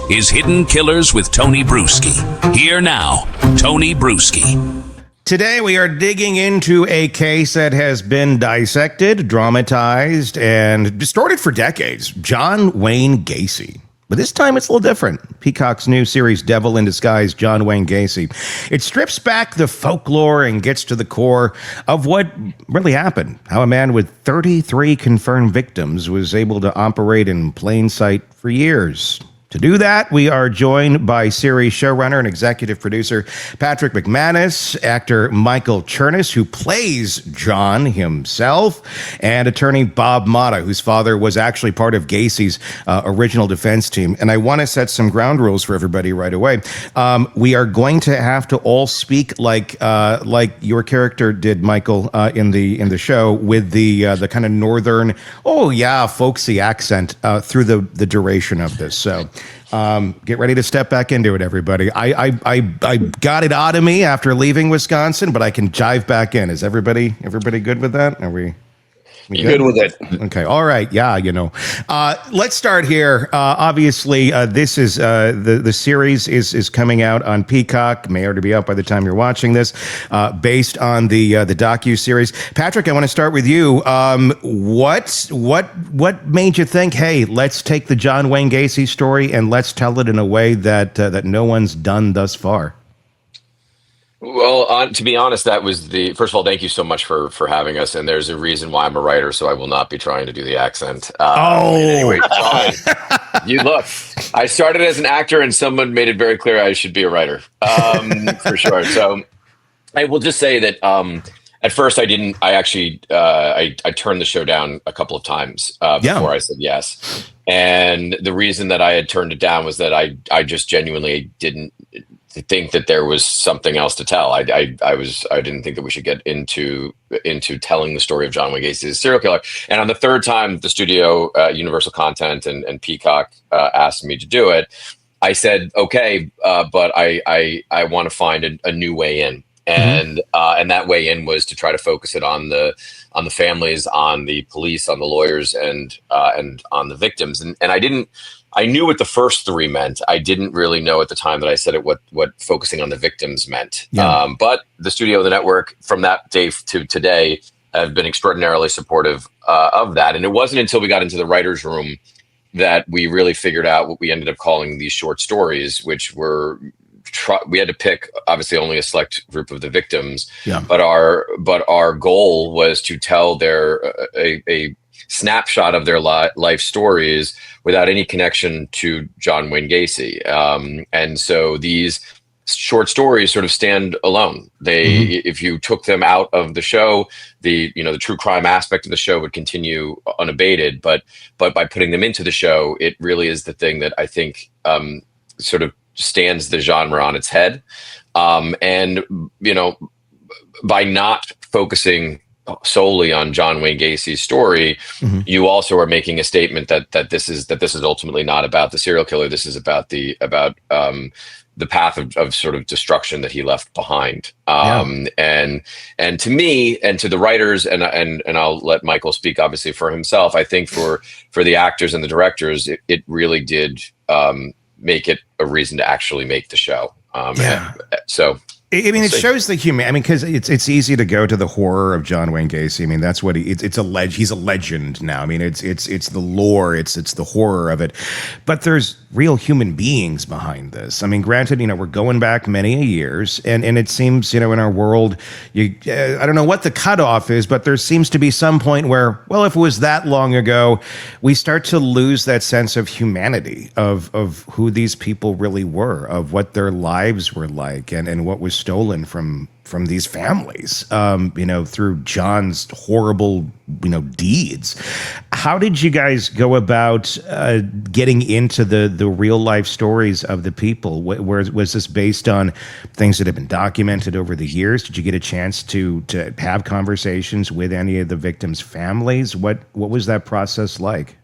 is Hidden Killers with Tony Bruschi. Here now, Tony Bruschi. Today we are digging into a case that has been dissected, dramatized, and distorted for decades. John Wayne Gacy. But this time it's a little different. Peacock's new series, Devil in Disguise, John Wayne Gacy. It strips back the folklore and gets to the core of what really happened. How a man with 33 confirmed victims was able to operate in plain sight for years. To do that, we are joined by series showrunner and executive producer Patrick McManus, actor Michael Chernus, who plays John himself, and attorney Bob Motta, whose father was actually part of Gacy's original defense team. And I want to set some ground rules for everybody right away. We are going to have to all speak like your character did, Michael, in the show, with the kind of northern, folksy accent through the duration of this. So. Get ready to step back into it, everybody. I got it out of me after leaving Wisconsin, but I can jive back in. Is everybody good with that? Are we good with it? Okay. All right. Yeah. Let's start here. Obviously, this is the series is coming out on Peacock. May already be out by the time you're watching this. Based on the docu-series. Patrick, I want to start with you. What made you think, hey, let's take the John Wayne Gacy story and let's tell it in a way that no one's done thus far? Well, to be honest, that was first of all, thank you so much for having us. And there's a reason why I'm a writer, so I will not be trying to do the accent. Anyway, you look, I started as an actor and someone made it very clear I should be a writer, for sure. So I will just say that at first I turned the show down a couple of times before I said yes. And the reason that I had turned it down was that I just genuinely didn't think that there was something else to tell. I didn't think that we should get into telling the story of John Wayne Gacy, the serial killer. And on the third time, the studio, Universal Content and Peacock asked me to do it. I said, okay, but I want to find a new way in. And that way in was to try to focus it on the families, on the police, on the lawyers, and on the victims. And I knew what the first three meant. I didn't really know at the time that I said it what focusing on the victims meant. Yeah. But the studio, the network, from that day to today, have been extraordinarily supportive of that. And it wasn't until we got into the writer's room that we really figured out what we ended up calling these short stories, which were we had to pick obviously only a select group of the victims. Yeah. But our goal was to tell a snapshot of their life stories without any connection to John Wayne Gacy. And so these short stories sort of stand alone. If you took them out of the show, the true crime aspect of the show would continue unabated. But by putting them into the show, it really is the thing that I think sort of stands the genre on its head. And by not focusing solely on John Wayne Gacy's story, you also are making a statement that this is ultimately not about the serial killer. This is about the path of sort of destruction that he left behind. And to me and to the writers, and I'll let Michael speak obviously for himself, I think for the actors and the directors, it really did make it a reason to actually make the show. So it shows the human. Because it's easy to go to the horror of John Wayne Gacy. That's what it's a he's a legend now. It's the lore, it's the horror of it. But there's real human beings behind this. Granted, we're going back many years, and it seems, in our world, I don't know what the cutoff is, but there seems to be some point where, well, if it was that long ago, we start to lose that sense of humanity of who these people really were, of what their lives were like, and what was stolen from these families, through John's horrible, deeds. How did you guys go about getting into the real life stories of the people? Was this based on things that have been documented over the years? Did you get a chance to have conversations with any of the victims' families? What was that process like?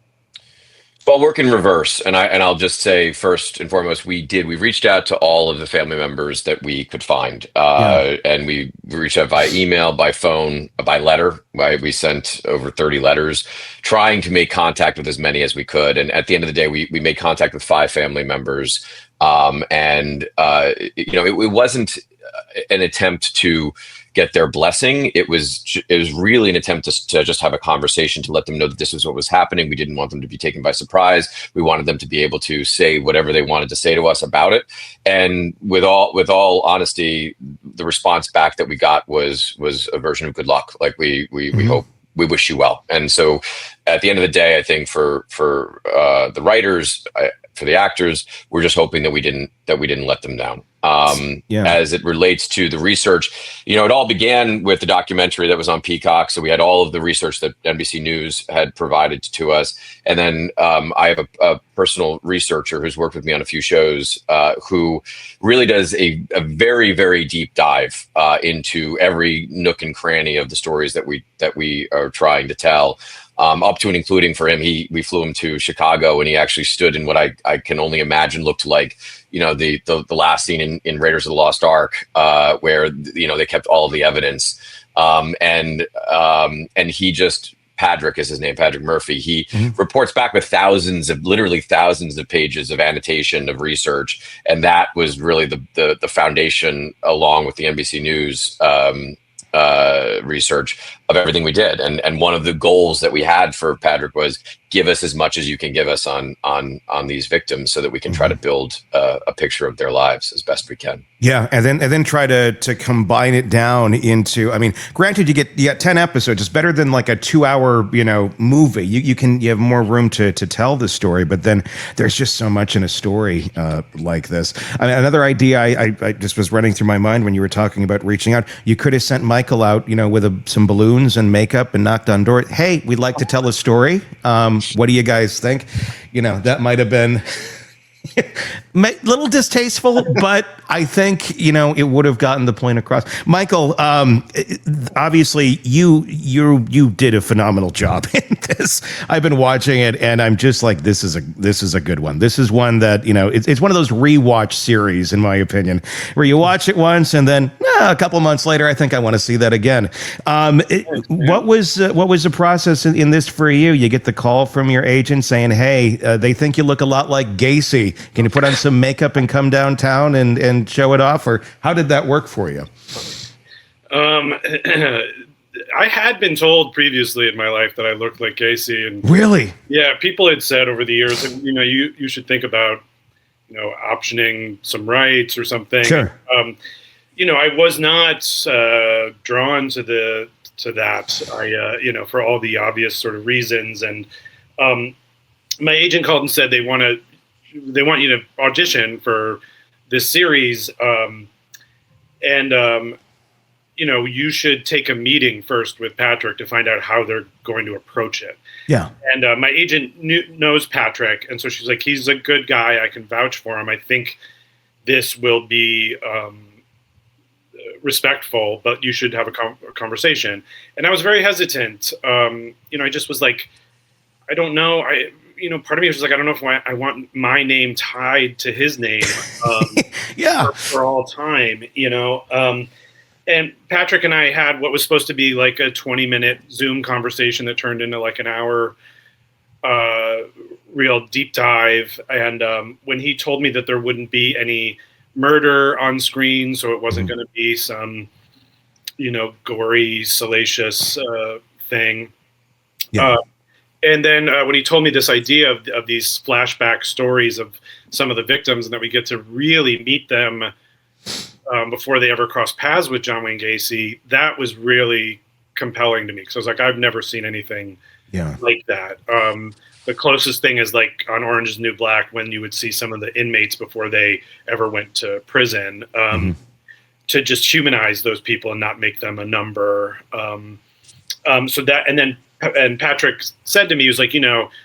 Well, I'll work in reverse, and I'll just say first and foremost, we reached out to all of the family members that we could find, and we reached out by email, by phone, by letter, We sent over 30 letters trying to make contact with as many as we could. And at the end of the day, we made contact with 5 family members. It wasn't an attempt to get their blessing. It was really an attempt to just have a conversation, to let them know that this was what was happening. We didn't want them to be taken by surprise. We wanted them to be able to say whatever they wanted to say to us about it. And with all honesty, the response back that we got was a version of good luck. Like we hope, we wish you well. And so at the end of the day, I think for the writers, for the actors, we're just hoping that we didn't let them down. As it relates to the research, it all began with the documentary that was on Peacock. So we had all of the research that NBC News had provided to us. And then I have a personal researcher who's worked with me on a few shows, who really does a very, very deep dive into every nook and cranny of the stories that we are trying to tell. Up to and including for him, we flew him to Chicago, and he actually stood in what I can only imagine looked like, the last scene in Raiders of the Lost Ark, where they kept all of the evidence, and he just, Patrick is his name, Patrick Murphy. He reports back with literally thousands of pages of annotation, of research, and that was really the foundation, along with the NBC News research, of everything we did. And one of the goals that we had for Patrick was, give us as much as you can give us on these victims, so that we can try to build a picture of their lives as best we can. Yeah, and then try to combine it down into, I mean, granted, you get 10 episodes. It's better than like a 2-hour movie. You have more room to tell the story, but then there's just so much in a story like this. I mean, another idea I just was running through my mind when you were talking about reaching out. You could have sent Michael out, with some balloons and makeup, and knocked on doors. Hey, we'd like to tell a story. What do you guys think? That might have been little distasteful, but I think it would have gotten the point across. Michael, obviously you did a phenomenal job in this. I've been watching it, and I'm just like, this is a good one. This is one that it's one of those rewatch series, in my opinion, where you watch it once and then a couple months later, I think I want to see that again. What was the process in this for you? You get the call from your agent saying, hey, they think you look a lot like Gacy. Can you put on some makeup and come downtown and show it off? Or how did that work for you? I had been told previously in my life that I looked like Gacy. And really? Yeah, people had said over the years, and you should think about, optioning some rights or something. Sure. I was not drawn to that. I for all the obvious sort of reasons. And my agent called and said they want you to audition for this series, and you should take a meeting first with Patrick to find out how they're going to approach it. Yeah. And my agent knows Patrick, and so she's like, he's a good guy. I can vouch for him. I think this will be respectful, but you should have a conversation. And I was very hesitant. I just was like, I don't know. Part of me was just like, I don't know if I want my name tied to his name for all time, and Patrick and I had what was supposed to be like a 20-minute Zoom conversation that turned into like an hour real deep dive. And when he told me that there wouldn't be any murder on screen, so it wasn't going to be some, gory, salacious thing. Yeah. And then when he told me this idea of these flashback stories of some of the victims, and that we get to really meet them before they ever cross paths with John Wayne Gacy, that was really compelling to me. Because I was like, I've never seen anything like that. The closest thing is like on Orange is the New Black, when you would see some of the inmates before they ever went to prison, to just humanize those people and not make them a number. So that, and Patrick said to me, he was like,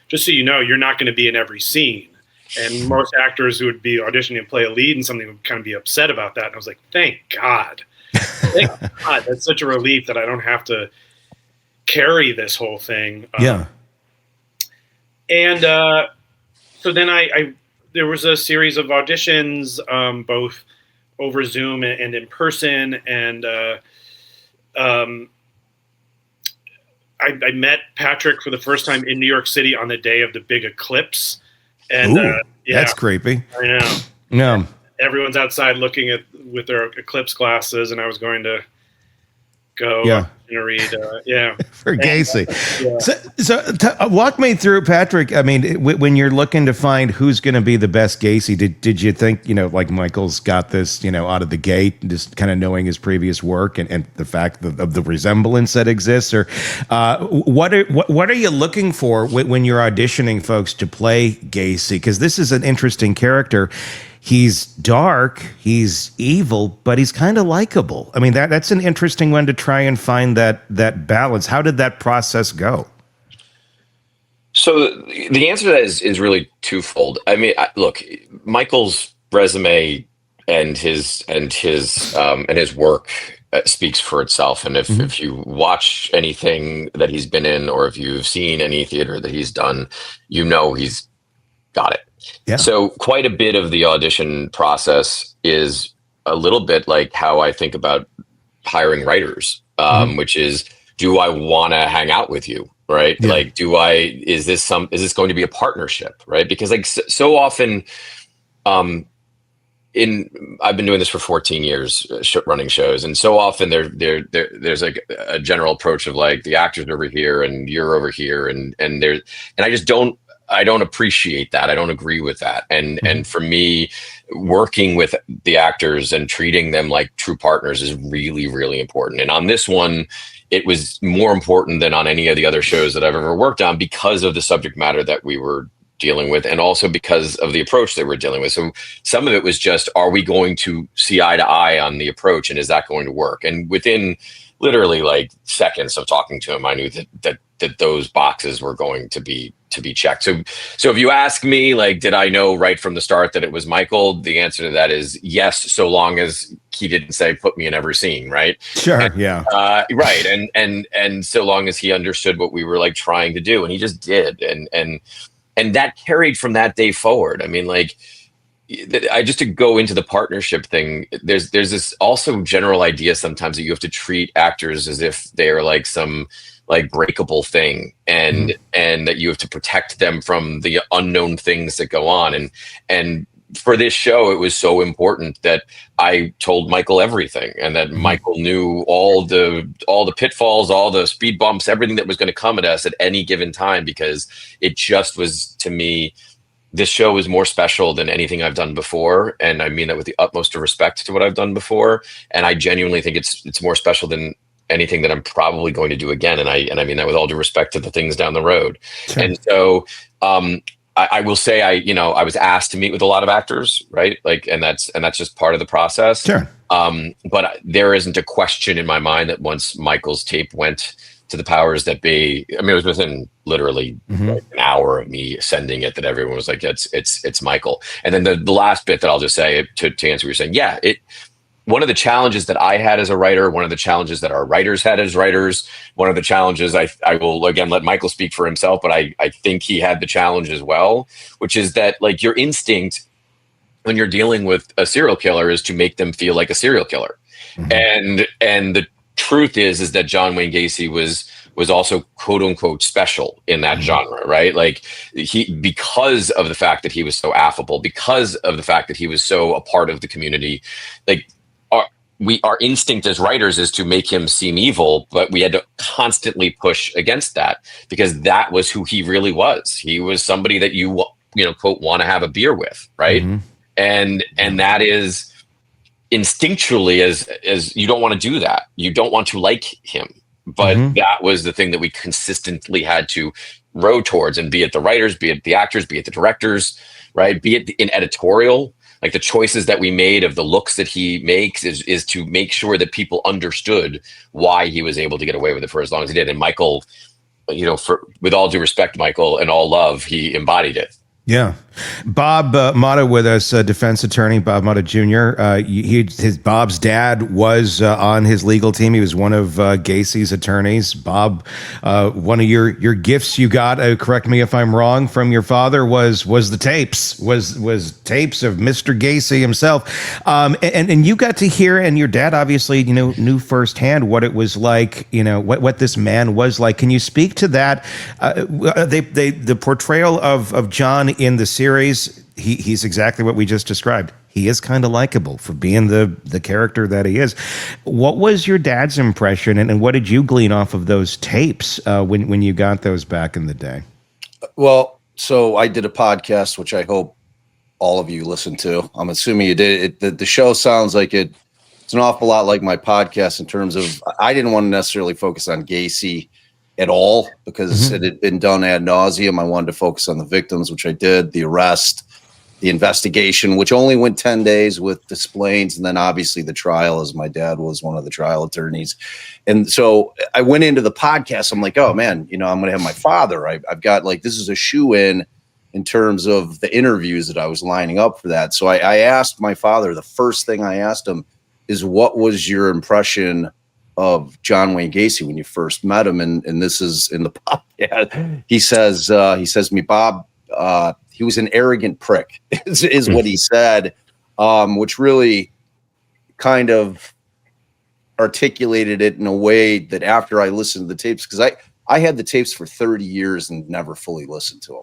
just so you know, you're not going to be in every scene. And most actors who would be auditioning to play a lead in something would kind of be upset about that. And I was like, thank God. Thank God. That's such a relief that I don't have to carry this whole thing. And so then there was a series of auditions, both over Zoom and in person. And I met Patrick for the first time in New York City on the day of the big eclipse. And that's creepy. I know. No. Everyone's outside looking at with their eclipse glasses, and I was going to go and read. For Gacy. So walk me through, Patrick. I mean, when you're looking to find who's going to be the best Gacy, did you think, like Michael's got this, out of the gate, just kind of knowing his previous work and the fact of the resemblance that exists, or what are you looking for when you're auditioning folks to play Gacy? Because this is an interesting character. He's dark, he's evil, but he's kind of likable. I mean, that's an interesting one to try and find that balance. How did that process go? So the answer to that is really twofold. I mean, look, Michael's resume and his work speaks for itself. And if you watch anything that he's been in, or if you've seen any theater that he's done, he's got it. Yeah. So quite a bit of the audition process is a little bit like how I think about hiring writers, which is, do I want to hang out with you? Right. Yeah. Like, is this going to be a partnership? Right. Because so often, I've been doing this for 14 years, running shows. And so often there's like a general approach of like, the actor's over here and you're over here. And I don't appreciate that. I don't agree with that. And for me, working with the actors and treating them like true partners is really, really important. And on this one, it was more important than on any of the other shows that I've ever worked on, because of the subject matter that we were dealing with, and also because of the approach that we're dealing with. So some of it was just, are we going to see eye to eye on the approach, and is that going to work? And within literally like seconds of talking to him, I knew that those boxes were going to be checked. So if you ask me, like, did I know right from the start that it was Michael? The answer to that is yes, so long as he didn't say, put me in every scene, right? Sure, right. And so long as he understood what we were like trying to do, and he just did. And that carried from that day forward. I mean, like, just to go into the partnership thing, there's this also general idea sometimes that you have to treat actors as if they're like some like breakable thing, and that you have to protect them from the unknown things that go on. And for this show, it was so important that I told Michael everything, and that Michael knew all the pitfalls, all the speed bumps, everything that was going to come at us at any given time, because it just was, to me, this show is more special than anything I've done before. And I mean that with the utmost of respect to what I've done before. And I genuinely think it's more special than anything that I'm probably going to do again. And I mean that with all due respect to the things down the road. Sure. And so, I will say, I was asked to meet with a lot of actors, right? Like, and that's just part of the process. Sure. But there isn't a question in my mind that once Michael's tape went to the powers that be, I mean, it was within literally like an hour of me sending it that everyone was like, it's Michael. And then the last bit that I'll just say to answer what you're saying. Yeah, one of the challenges that I had as a writer, one of the challenges that our writers had as writers, one of the challenges, I will again let Michael speak for himself, but I think he had the challenge as well, which is that like your instinct when you're dealing with a serial killer is to make them feel like a serial killer. And the truth is that John Wayne Gacy was also quote unquote special in that genre, right? Like because of the fact that he was so affable, because of the fact that he was so a part of the community, like our instinct as writers is to make him seem evil, but we had to constantly push against that, because that was who he really was. He was somebody that you quote want to have a beer with, right? And that is instinctually as you don't want to do that. You don't want to like him, but that was the thing that we consistently had to row towards, and be it the writers, be it the actors, be it the directors, right? Be it in editorial. Like the choices that we made of the looks that he makes is to make sure that people understood why he was able to get away with it for as long as he did. And Michael, with all due respect, Michael, and all love, he embodied it. Yeah. Bob Motta with us, defense attorney, Bob Motta Jr. Bob's dad was on his legal team. He was one of Gacy's attorneys. Bob, one of your gifts you got, correct me if I'm wrong, from your father was the tapes, was tapes of Mr. Gacy himself. And you got to hear, and your dad obviously, knew firsthand what it was like, what this man was like. Can you speak to that? The portrayal of John in the series, he's exactly what we just described. He is kind of likable for being the character that he is. What was your dad's impression, and what did you glean off of those tapes when you got those back in the day? Well, so I did a podcast, which I hope all of you listened to. I'm assuming you did. The show sounds like it's an awful lot like my podcast in terms of I didn't want to necessarily focus on Gacy at all because it had been done ad nauseum. I wanted to focus on the victims, which I did, the arrest, the investigation, which only went 10 days with displays, and then obviously the trial, as my dad was one of the trial attorneys. And so I went into the podcast. I'm like, oh man, I'm going to have my father. I've got this is a shoe-in terms of the interviews that I was lining up for that. So I asked my father, the first thing I asked him is, what was your impression of John Wayne Gacy when you first met him? And this is in the podcast. He says to me, Bob, he was an arrogant prick is what he said, which really kind of articulated it in a way that after I listened to the tapes, because I had the tapes for 30 years and never fully listened to them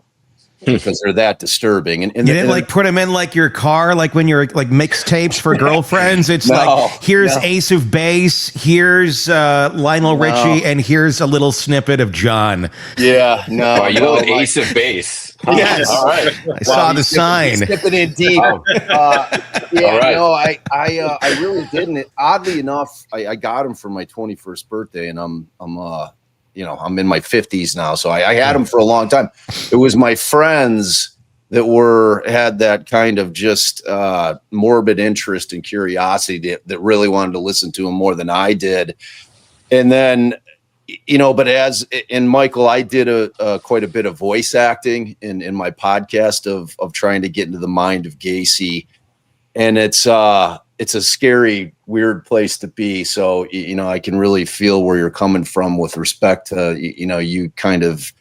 because they're that disturbing. And you didn't put them in your car, when you're mixtapes for girlfriends. It's here's Ace of Base, here's Lionel Richie, and here's a little snippet of John. Yeah, no, you know, Ace of Base. Yes, all right. I saw the sign. Skipping in deep. No, I really didn't. Oddly enough, I got him for my 21st birthday, and I'm I'm in my 50s now, so I had him for a long time. It was my friends that had that kind of just morbid interest and curiosity that really wanted to listen to him more than I did. And then, but Michael, I did quite a bit of voice acting in my podcast of trying to get into the mind of Gacy. And it's a scary, weird place to be. So, I can really feel where you're coming from with respect to, you kind of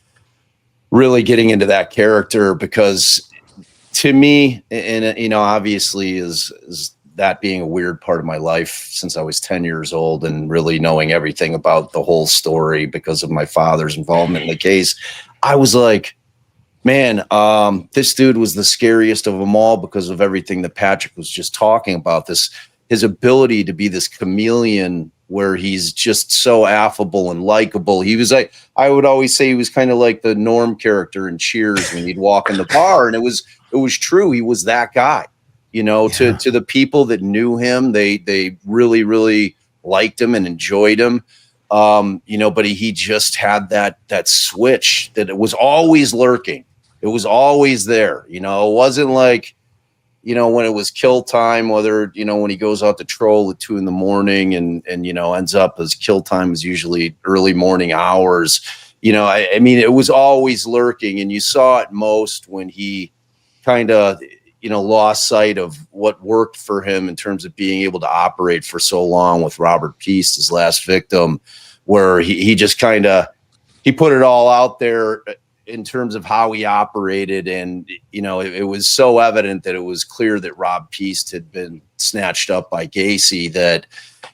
really getting into that character, because to me, and, obviously is that being a weird part of my life since I was 10 years old and really knowing everything about the whole story because of my father's involvement in the case, I was like, man, this dude was the scariest of them all because of everything that Patrick was just talking about. His ability to be this chameleon where he's just so affable and likable. He was I would always say he was kind of like the Norm character in Cheers when he'd walk in the bar, and it was true. He was that guy, to the people that knew him, they really, really liked him and enjoyed him. But he just had that switch that it was always lurking. It was always there. It wasn't like, when it was kill time, whether, when he goes out to troll at 2 a.m. and ends up as kill time is usually early morning hours. It was always lurking, and you saw it most when he kind of, lost sight of what worked for him in terms of being able to operate for so long with Robert Peace, his last victim, where he just kind of, he put it all out there in terms of how he operated. And, it was so evident that it was clear that Rob Peace had been snatched up by Gacy that,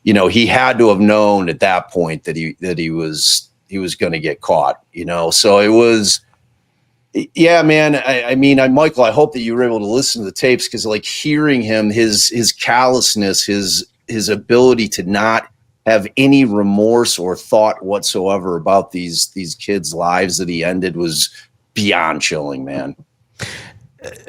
he had to have known at that point that he was going to get caught, so it was, yeah, man. Michael, I hope that you were able to listen to the tapes, because hearing him, his callousness, his ability to not have any remorse or thought whatsoever about these kids' lives that he ended was beyond chilling, man.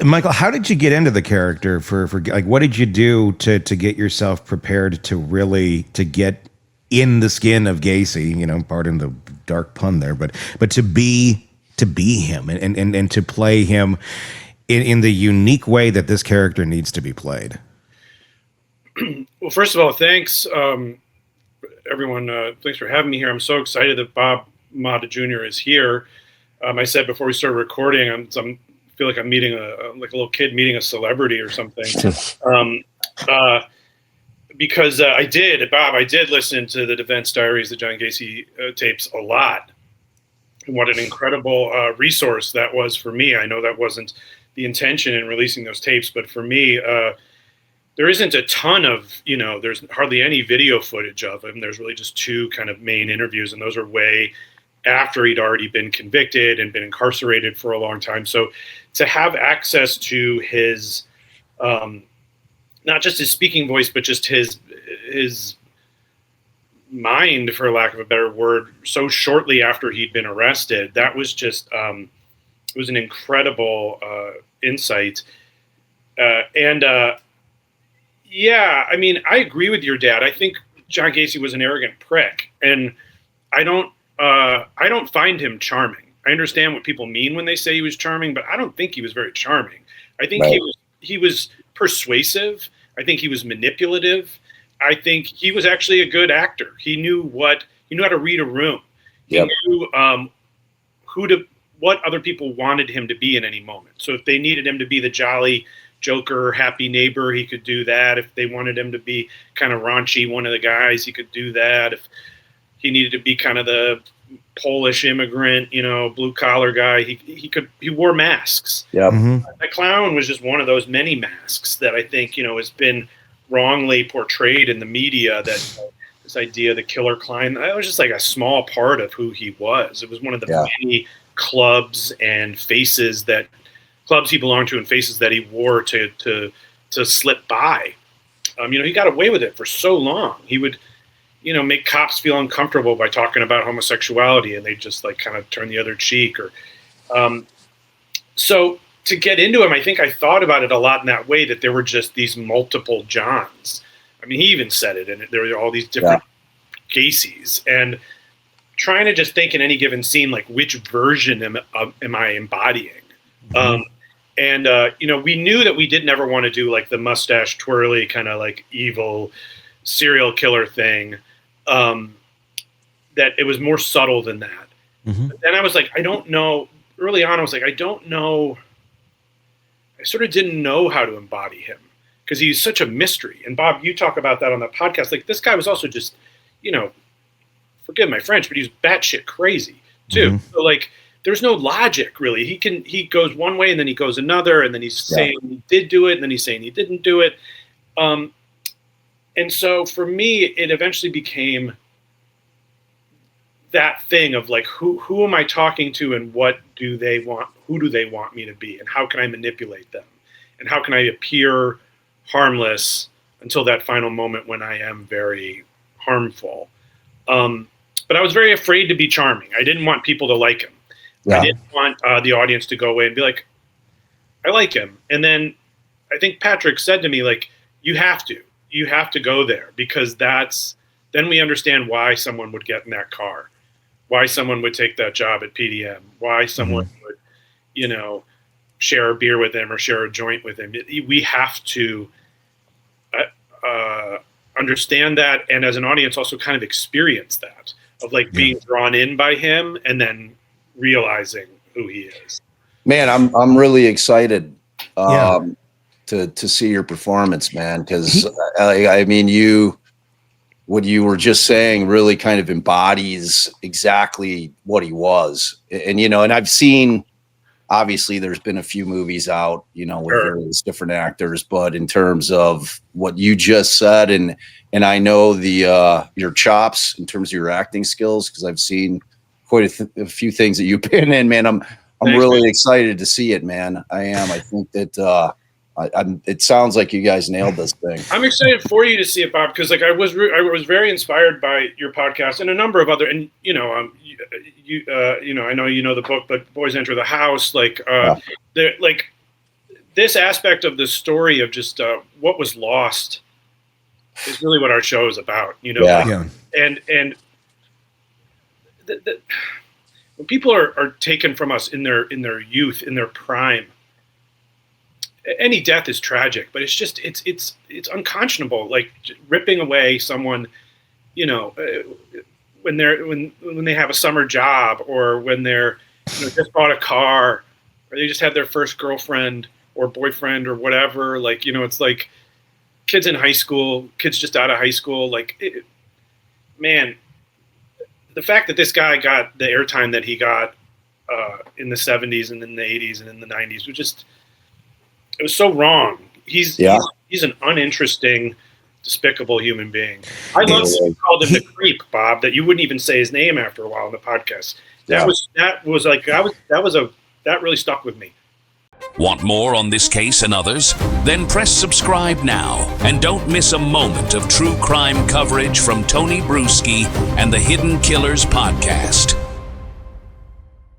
Michael, how did you get into the character for what did you do to get yourself prepared to really to get in the skin of Gacy, pardon the dark pun there, but to be him and to play him in the unique way that this character needs to be played? Well, first of all, thanks, everyone. Thanks for having me here. I'm so excited that Bob Motta Jr. is here. I said before we started recording, I'm feel like I'm meeting a little kid meeting a celebrity or something. Because I did listen to the Defense Diaries, the John Gacy tapes a lot. And what an incredible resource that was for me. I know that wasn't the intention in releasing those tapes, but for me, there isn't a ton of, there's hardly any video footage of him. There's really just 2 kind of main interviews, and those are way after he'd already been convicted and been incarcerated for a long time. So to have access to his, not just his speaking voice, but just his mind, for lack of a better word, so shortly after he'd been arrested, that was just, it was an incredible insight. Yeah, I mean, I agree with your dad. I think John Gacy was an arrogant prick, and I don't find him charming. I understand what people mean when they say he was charming, but I don't think he was very charming. I think he was persuasive. I think he was manipulative. I think he was actually a good actor. He knew how to read a room. He knew what other people wanted him to be in any moment. So if they needed him to be the jolly joker, happy neighbor, he could do that. If they wanted him to be kind of raunchy, one of the guys, he could do that. If he needed to be kind of the Polish immigrant, blue collar guy, he wore masks. Yep. The clown was just one of those many masks that I think, has been wrongly portrayed in the media, that this idea of the killer clown, that was just like a small part of who he was. It was one of the many clubs and faces that clubs he belonged to and faces that he wore to slip by. He got away with it for so long. He would, make cops feel uncomfortable by talking about homosexuality, and they just like kind of turn the other cheek. Or so to get into him, I think I thought about it a lot in that way, that there were just these multiple Johns. I mean, he even said it, and there were all these different Gacys, and trying to just think in any given scene, like, which version am I embodying? We knew that we didn't ever want to do like the mustache twirly kind of like evil serial killer thing. That it was more subtle than that. But then I was like, I don't know. Early on, I was like, I don't know. I sort of didn't know how to embody him because he's such a mystery. And Bob, you talk about that on the podcast. Like, this guy was also just, forgive my French, but he was batshit crazy too. So like, there's no logic really. He goes one way and then he goes another, and then he's saying he did do it, and then he's saying he didn't do it. And so for me, it eventually became that thing of like, who am I talking to, and what do they want? Who do they want me to be, and how can I manipulate them, and how can I appear harmless until that final moment when I am very harmful? But I was very afraid to be charming. I didn't want people to like him. I didn't want the audience to go away and be like, I like him. And then I think Patrick said to me, like, you have to go there, because then we understand why someone would get in that car, why someone would take that job at PDM, why someone would, share a beer with him or share a joint with him. We have to understand that, and as an audience also kind of experience that, of like being drawn in by him and then realizing who he is. Man, I'm really excited to see your performance, man, because I mean, what you were just saying really kind of embodies exactly what he was. And and I've seen, obviously there's been a few movies out, with various different actors, but in terms of what you just said, and I know your chops in terms of your acting skills, because I've seen quite a few things that you've been in, man. I'm really excited to see it, man. I am. I think that it sounds like you guys nailed this thing. I'm excited for you to see it, Bob, because like I was very inspired by your podcast and a number of other, and I know the book, but Boys Enter the House, like like this aspect of the story of just what was lost is really what our show is about, and when people are taken from us in their youth, in their prime, any death is tragic, but it's just it's unconscionable. Like ripping away someone, when they have a summer job, or when they're just bought a car, or they just had their first girlfriend or boyfriend or whatever. Like, you know, it's like kids in high school, kids just out of high school. Like, man, the fact that this guy got the airtime that he got in the 70s and in the 80s and in the 90s was just, it was so wrong. He's an uninteresting, despicable human being. I love that you called him the creep, Bob, that you wouldn't even say his name after a while in the podcast. That really stuck with me. Want more on this case and others? Then press subscribe now and don't miss a moment of true crime coverage from Tony Bruschi and the Hidden Killers podcast.